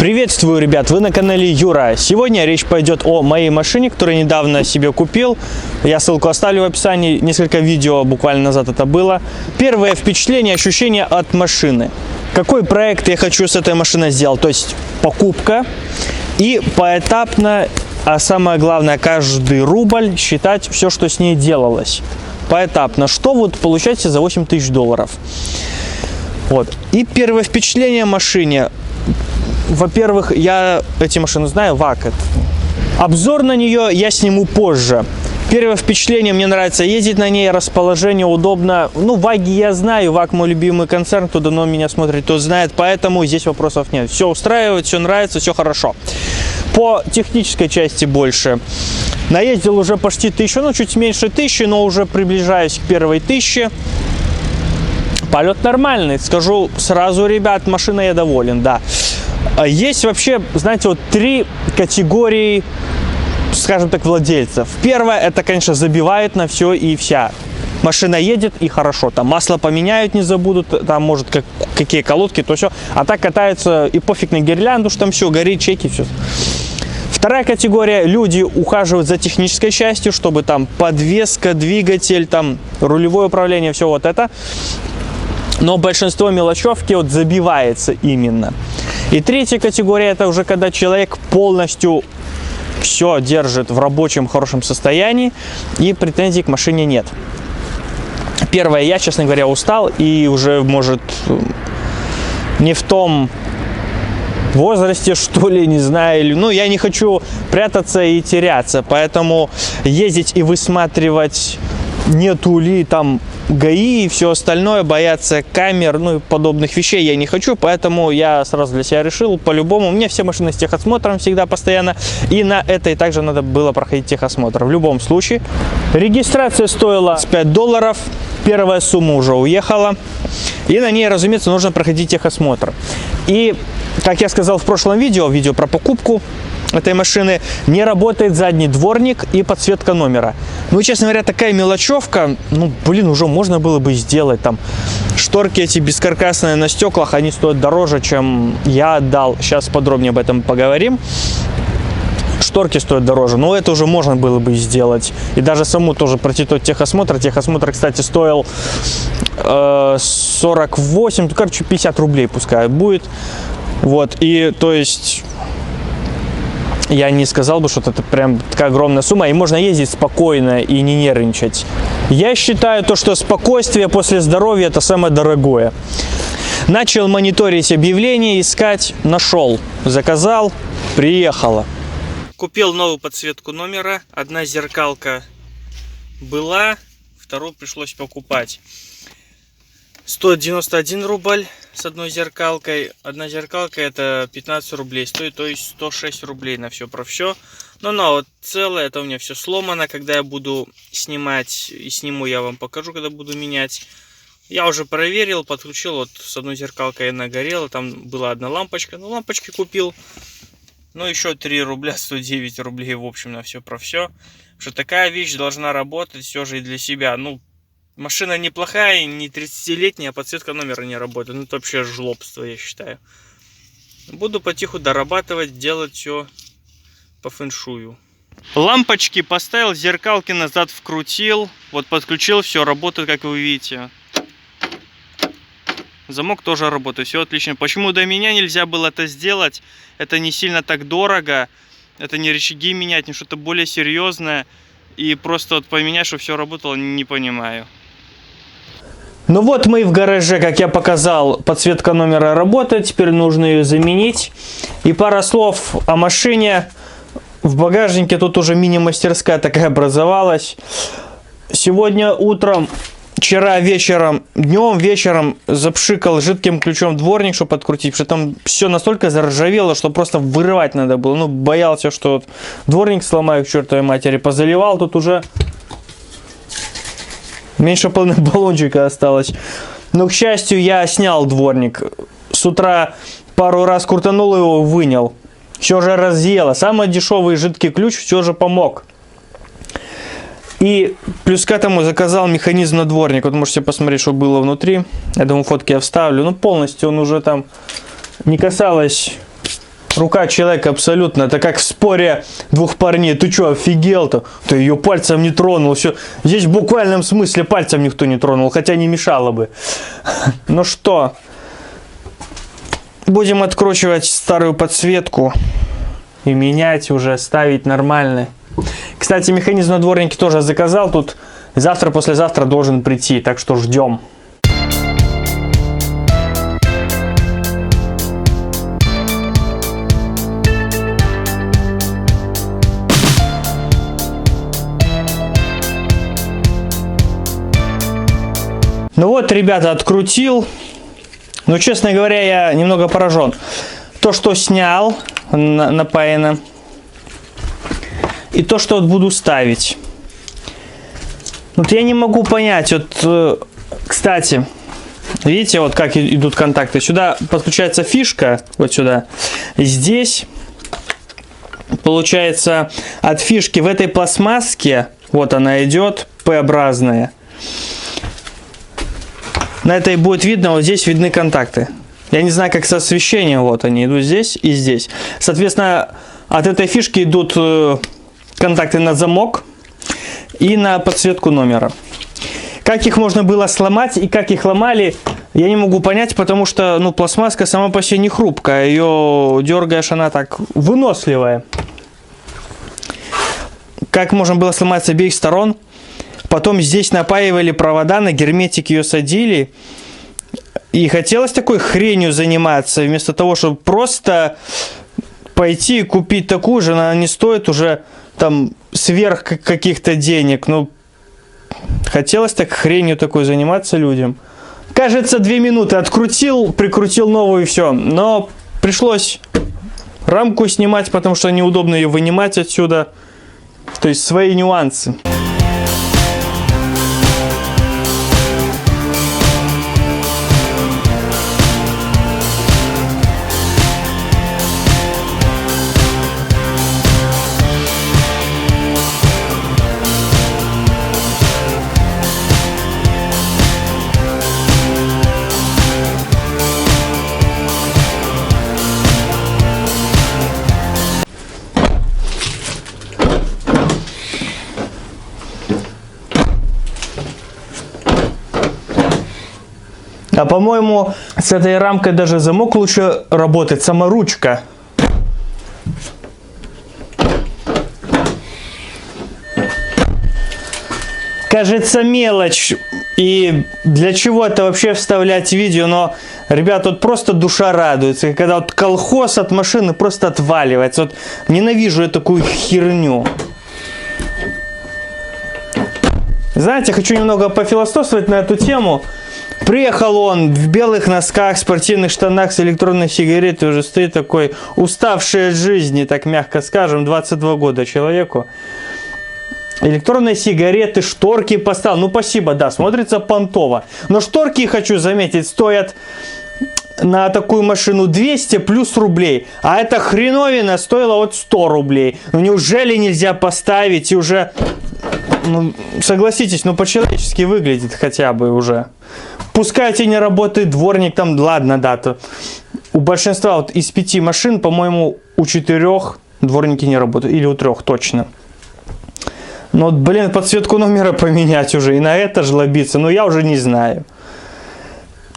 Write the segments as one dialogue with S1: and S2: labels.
S1: Приветствую, ребят, вы на канале Юра. Сегодня речь пойдет о моей машине, которую недавно себе купил. Я ссылку оставлю в описании, несколько видео буквально назад это было. Первое впечатление, ощущение от машины. Какой проект я хочу с этой машиной сделать? То есть покупка и поэтапно, а самое главное, каждый рубль считать все, что с ней делалось. Поэтапно. Что вот получается за 8 тысяч долларов? Вот. И первое впечатление о машине. Во-первых, я эти машины знаю, VAK. Обзор на нее я сниму позже. Первое впечатление, мне нравится ездить на ней, расположение удобно. Ну, VAG я знаю, VAG мой любимый концерн, кто давно меня смотрит, тот знает, поэтому здесь вопросов нет. Все устраивает, все нравится, все хорошо. По технической части больше. Наездил уже почти 1000, ну, чуть меньше 1000, но уже приближаюсь к первой 1000. Полет нормальный, скажу сразу, ребят, машина я доволен, да. Есть вообще, знаете, вот 3 категории, скажем так, владельцев. Первое, это, конечно, забивает на все и вся. Машина едет и хорошо, там масло поменяют, не забудут, там, может, какие колодки, то все. А так катаются и пофиг на гирлянду, что там все горит, чеки, все. Вторая категория, люди ухаживают за технической частью, чтобы там подвеска, двигатель, там рулевое управление, все вот это. Но большинство мелочевки вот забивается именно. И третья категория, это уже когда человек полностью все держит в рабочем, хорошем состоянии и претензий к машине нет. Первое, я, честно говоря, устал и уже, может, не в том возрасте, что ли, не знаю, или, ну, я не хочу прятаться и теряться, поэтому ездить и высматривать, нету ли там ГАИ и все остальное, бояться камер, ну и подобных вещей я не хочу, поэтому я сразу для себя решил, по-любому, у меня все машины с техосмотром всегда постоянно, и на этой также надо было проходить техосмотр, в любом случае. Регистрация стоила $5, первая сумма уже уехала, и на ней, разумеется, нужно проходить техосмотр. И, как я сказал в прошлом видео про покупку этой машины, не работает задний дворник и подсветка номера. Ну, честно говоря, такая мелочевка, ну, блин, уже можно было бы сделать. Там шторки эти бескаркасные на стеклах, они стоят дороже, чем я отдал. Сейчас подробнее об этом поговорим. Шторки стоят дороже, но это уже можно было бы сделать. И даже саму тоже пройти тот техосмотр. Техосмотр, кстати, стоил 48, короче, 50 рублей пускай будет. Вот, и то есть я не сказал бы, что это прям такая огромная сумма, и можно ездить спокойно и не нервничать. Я считаю, что спокойствие после здоровья – это самое дорогое. Начал мониторить объявления, искать, нашел, заказал, приехала. Купил новую подсветку номера, одна зеркалка была, вторую пришлось покупать. 191 рубль с одной зеркалкой. Одна зеркалка это 15 рублей стоит, то есть 106 рублей на все про все. Но она вот целая, это у меня все сломано. Когда я буду снимать и сниму, я вам покажу, когда буду менять. Я уже проверил, подключил, вот с одной зеркалкой она горела, там была одна лампочка, ну лампочки купил. Ну еще 3 рубля, 109 рублей в общем на все про все. Что такая вещь должна работать все же и для себя. Ну, машина неплохая, не 30-летняя, а подсветка номера не работает. Ну, это вообще жлобство, я считаю. Буду потиху дорабатывать, делать все по фэншую. Лампочки поставил, зеркалки назад вкрутил. Вот подключил, все работает, как вы видите. Замок тоже работает, все отлично. Почему до меня нельзя было это сделать? Это не сильно так дорого. Это не рычаги менять, не что-то более серьезное. И просто вот поменять, чтобы все работало, не понимаю. Ну вот мы в гараже, как я показал, подсветка номера работает. Теперь нужно ее заменить. И пара слов о машине. В багажнике тут уже мини-мастерская такая образовалась. Сегодня утром, вчера вечером, днем, вечером запшикал жидким ключом дворник, чтобы открутить. Потому что там все настолько заржавело, что просто вырывать надо было. Ну, боялся, что вот дворник сломаю к чертовой матери. Позаливал, тут уже меньше половины баллончика осталось. Но, к счастью, я снял дворник. С утра пару раз крутанул его, вынял. Все же разъело. Самый дешевый жидкий ключ все же помог. И плюс к этому заказал механизм на дворник. Вот можете посмотреть, что было внутри. Я думаю, фотки я вставлю. Ну, полностью он уже там не касалось рука человека абсолютно, это как в споре двух парней. Ты что, офигел-то? Ты ее пальцем не тронул. Все. Здесь в буквальном смысле пальцем никто не тронул, хотя не мешало бы. Ну что, будем откручивать старую подсветку и менять уже, ставить нормально. Кстати, механизм на дворнике тоже заказал. Тут завтра-послезавтра должен прийти, так что ждем. Ну вот, ребята, открутил. Но, честно говоря, я немного поражен. То, что снял напаяно, и то, что вот буду ставить. Вот я не могу понять. Вот, кстати, видите, вот как идут контакты. Сюда подключается фишка, вот сюда. Здесь, получается, от фишки в этой пластмасске, вот она идет, П-образная. На этой будет видно, вот здесь видны контакты. Я не знаю, как с освещением, вот они идут здесь и здесь. Соответственно, от этой фишки идут контакты на замок и на подсветку номера. Как их можно было сломать и как их ломали, я не могу понять, потому что, ну, пластмасска сама по себе не хрупкая. Ее дергаешь, она так выносливая. Как можно было сломать с обеих сторон? Потом здесь напаивали провода, на герметик ее садили. И хотелось такой хренью заниматься, вместо того, чтобы просто пойти и купить такую же. Она не стоит уже там сверх каких-то денег. Ну, хотелось так хренью такой заниматься людям. Кажется, 2 минуты открутил, прикрутил новую и все. Но пришлось рамку снимать, потому что неудобно ее вынимать отсюда. То есть свои нюансы. А по-моему, с этой рамкой даже замок лучше работает, саморучка. Кажется, мелочь. И для чего это вообще вставлять видео? Но, ребят, вот просто душа радуется. Когда вот колхоз от машины просто отваливается. Вот ненавижу я такую херню. Знаете, хочу немного пофилософствовать на эту тему. Приехал он в белых носках, спортивных штанах с электронной сигаретой, уже стоит такой уставший от жизни, так мягко скажем, 22 года человеку. Электронные сигареты, шторки поставил. Ну, спасибо, да, смотрится понтово. Но шторки, хочу заметить, стоят на такую машину 200 плюс рублей. А эта хреновина стоила вот 100 рублей. Ну, неужели нельзя поставить и уже... Ну, согласитесь, ну, по-человечески выглядит хотя бы уже. Пускай не работает дворник, там, ладно, да, то у большинства вот из 5 машин, по-моему, у 4 дворники не работают, или у 3 точно. Но, вот, блин, подсветку номера поменять уже, и на это жлобиться, ну, я уже не знаю.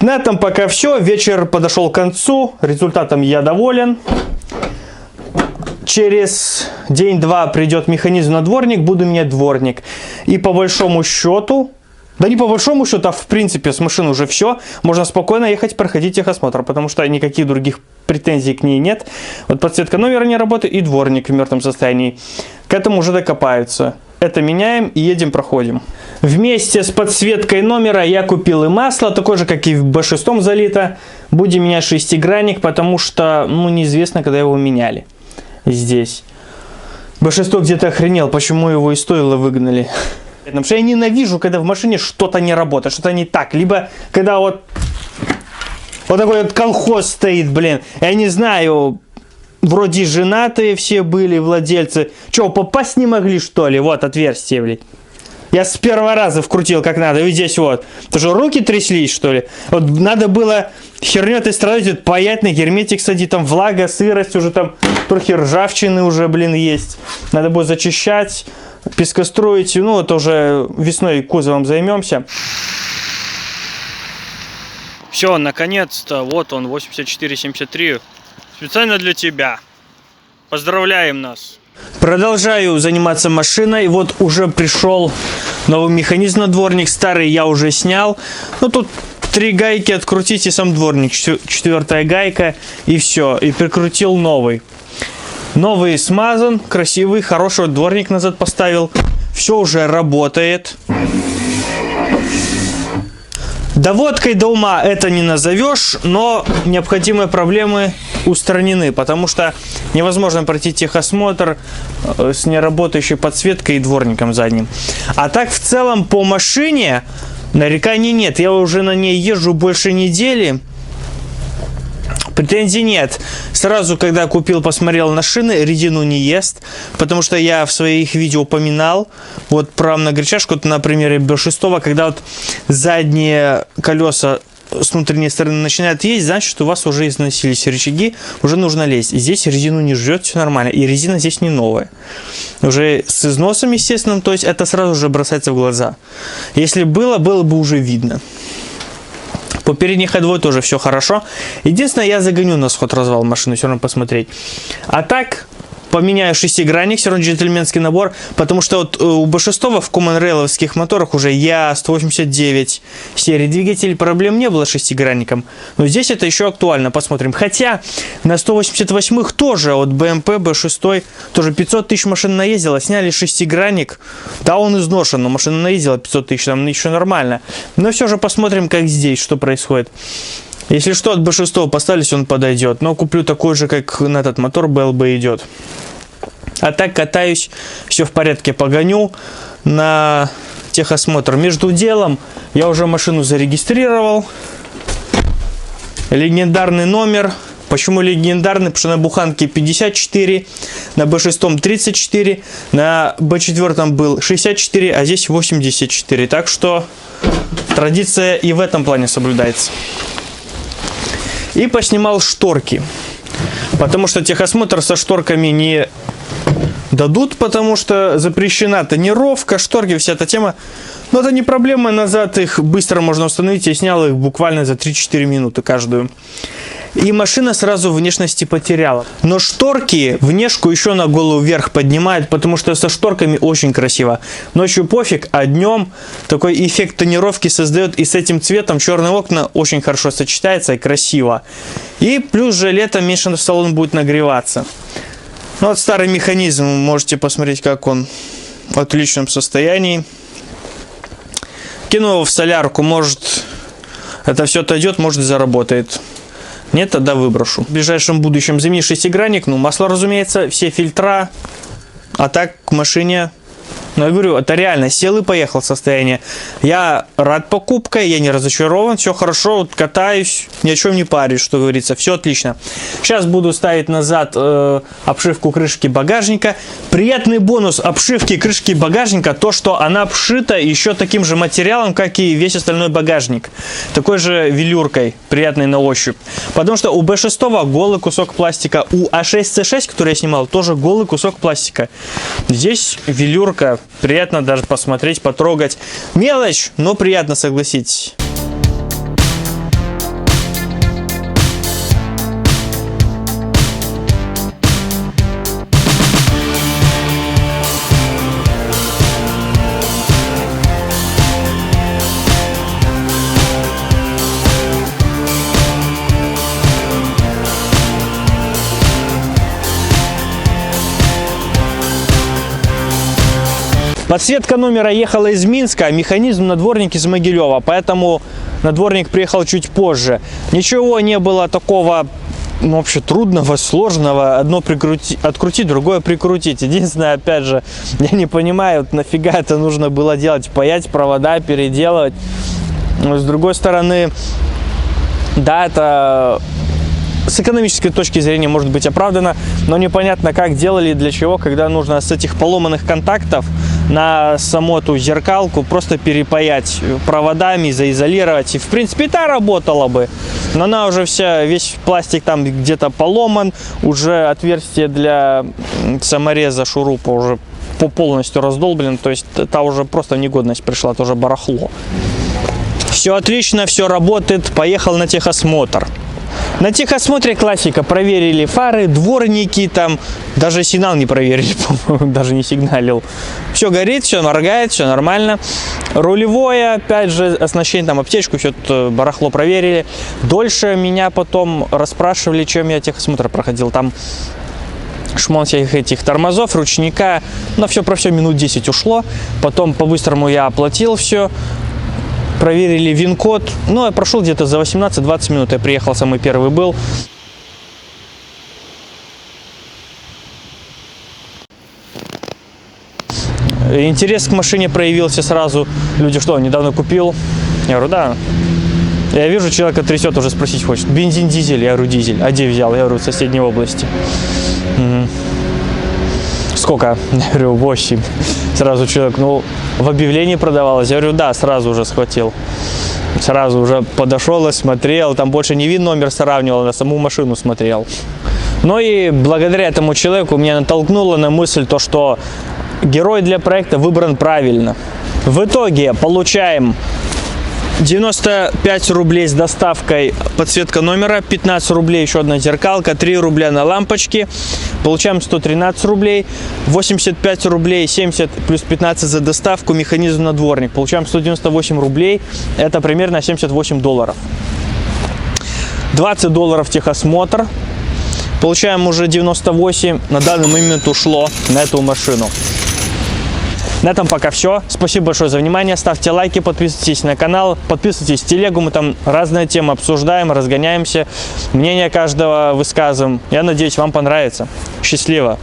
S1: На этом пока все, вечер подошел к концу, результатом я доволен. Через день-два придет механизм на дворник, буду менять дворник. И по большому счету... Да не по большому счету, а в принципе с машины уже все. Можно спокойно ехать проходить техосмотр, потому что никаких других претензий к ней нет. Вот подсветка номера не работает и дворник в мертвом состоянии. К этому уже докопаются. Это меняем и едем проходим. Вместе с подсветкой номера я купил и масло, такое же, как и в B6 залито. Будем менять шестигранник, потому что, ну, неизвестно, когда его меняли. Здесь. B6 где-то охренел, почему его из стойла выгнали. Потому что я ненавижу, когда в машине что-то не работает, что-то не так. Либо когда вот такой вот колхоз стоит, блин. Я не знаю, вроде женатые все были владельцы. Че, попасть не могли, что ли? Вот отверстие, блин. Я с первого раза вкрутил как надо. И здесь вот. Тоже руки тряслись, что ли? Вот надо было херню этой страдать, вот паять на герметик садить, там влага, сырость, уже там трохи ржавчины уже, блин, есть. Надо будет зачищать, пескостроить. Ну, это уже весной кузовом займемся. Все, наконец-то, вот он, 8473. Специально для тебя. Поздравляем нас. Продолжаю заниматься машиной. Вот уже пришел новый механизм на дворник. Старый я уже снял. Ну, тут 3 гайки открутить и сам дворник. 4-я гайка и все. И прикрутил новый. Новый смазан, красивый, хороший. Дворник назад поставил. Все уже работает. Доводкой до ума это не назовешь, но необходимые проблемы устранены, потому что невозможно пройти техосмотр с неработающей подсветкой и дворником задним. А так в целом по машине нареканий нет. Я уже на ней езжу больше недели. Претензий нет. Сразу, когда купил, посмотрел на шины, резину не ест, потому что я в своих видео упоминал, вот про многорычажку, на примере B6, когда вот задние колеса с внутренней стороны начинают ездить, значит, у вас уже износились рычаги, уже нужно лезть. Здесь резину не жрет, все нормально, и резина здесь не новая. Уже с износом, естественно, то есть это сразу же бросается в глаза. Если было бы уже видно. По передней ходовой тоже все хорошо. Единственное, я загоню на сход-развал машину, все равно посмотреть. А так, поменяю шестигранник, все равно джентльменский набор, потому что вот у B6 в Common-Rail'овских моторах уже Я-189 серии двигателей проблем не было с шестигранником. Но здесь это еще актуально, посмотрим. Хотя на 188-х тоже, вот BMW, B6, тоже 500 тысяч машин наездила, сняли шестигранник. Да, он изношен, но машина наездила 500 тысяч, там еще нормально. Но все же посмотрим, как здесь, что происходит. Если что, от B6 поставлюсь, он подойдет. Но куплю такой же, как на этот мотор BLB идет. А так катаюсь, все в порядке, погоню на техосмотр. Между делом я уже машину зарегистрировал. Легендарный номер. Почему легендарный? Потому что на буханке 54, на B6 34, на B4 был 64, а здесь 84. Так что традиция и в этом плане соблюдается. И поснимал шторки, потому что техосмотр со шторками не дадут, потому что запрещена тонировка, шторки, вся эта тема. Но это не проблема, назад их быстро можно установить. Я снял их буквально за 3-4 минуты каждую. И машина сразу внешности потеряла. Но шторки внешку еще на голову вверх поднимают, потому что со шторками очень красиво. Ночью пофиг, а днем такой эффект тонировки создает. И с этим цветом черные окна очень хорошо сочетается и красиво. И плюс же летом меньше салон будет нагреваться. Ну вот старый механизм, можете посмотреть, как он в отличном состоянии. Кину его в солярку, может это все отойдет, может заработает. Нет, тогда выброшу. В ближайшем будущем заменю шестигранник, ну масло, разумеется, все фильтра. А так к машине, ну я говорю, это реально сел и поехал состояние. Я рад покупке, я не разочарован, все хорошо, вот катаюсь, ни о чем не парюсь, что говорится, все отлично. Сейчас буду ставить назад обшивку крышки багажника. Приятный бонус обшивки крышки багажника, то что она обшита еще таким же материалом, как и весь остальной багажник. Такой же велюркой, приятной на ощупь. Потому что у B6 голый кусок пластика, у A6C6, который я снимал, тоже голый кусок пластика. Здесь велюрка. Приятно даже посмотреть, потрогать. Мелочь, но приятно, согласитесь. Подсветка номера ехала из Минска, а механизм на дворник из Могилева, поэтому на дворник приехал чуть позже. Ничего не было такого, ну, вообще трудного, сложного. Одно открутить, другое прикрутить. Единственное, опять же, я не понимаю, нафига это нужно было делать, паять провода, переделывать. Но с другой стороны, да, это с экономической точки зрения может быть оправдано, но непонятно, как делали и для чего, когда нужно с этих поломанных контактов на саму эту зеркалку просто перепаять проводами, заизолировать. И в принципе та работала бы, но она уже вся, весь пластик там где-то поломан, уже отверстие для самореза шурупа уже полностью раздолблен, то есть та уже просто в негодность пришла, тоже барахло. Все отлично, все работает, поехал на техосмотр. На техосмотре классика, проверили фары, дворники, там даже сигнал не проверили, по-моему, даже не сигналил. Все горит, все моргает, все нормально. Рулевое, опять же, оснащение, там аптечку, все это барахло проверили. Дольше меня потом расспрашивали, чем я техосмотр проходил. Там шмон всех этих тормозов, ручника, на все про все минут 10 ушло. Потом по-быстрому я оплатил все. Проверили ВИН-код. Ну, я прошел где-то за 18-20 минут. Я приехал, самый первый был. Интерес к машине проявился сразу. Люди, что, недавно купил? Я говорю, да. Я вижу, человека трясет, уже спросить хочет. Бензин, дизель? Я говорю, дизель. А где взял? Я говорю, в соседней области. Сколько? Я говорю, 8. Сразу человек, ну, в объявлении продавалось. Я говорю, да, сразу уже схватил. Сразу уже подошел и смотрел. Там больше не ВИН-номер сравнивал, а саму машину смотрел. Ну и благодаря этому человеку меня натолкнуло на мысль, то, что герой для проекта выбран правильно. В итоге получаем 95 рублей с доставкой, подсветка номера, 15 рублей еще одна зеркалка, 3 рубля на лампочки, получаем 113 рублей, 85 рублей, 70 плюс 15 за доставку, механизм на дворник, получаем 198 рублей, это примерно 78 долларов. 20 долларов техосмотр, получаем уже 98, на данный момент ушло на эту машину. На этом пока все. Спасибо большое за внимание. Ставьте лайки, подписывайтесь на канал, подписывайтесь в телегу. Мы там разные темы обсуждаем, разгоняемся. Мнение каждого высказываем. Я надеюсь, вам понравится. Счастливо!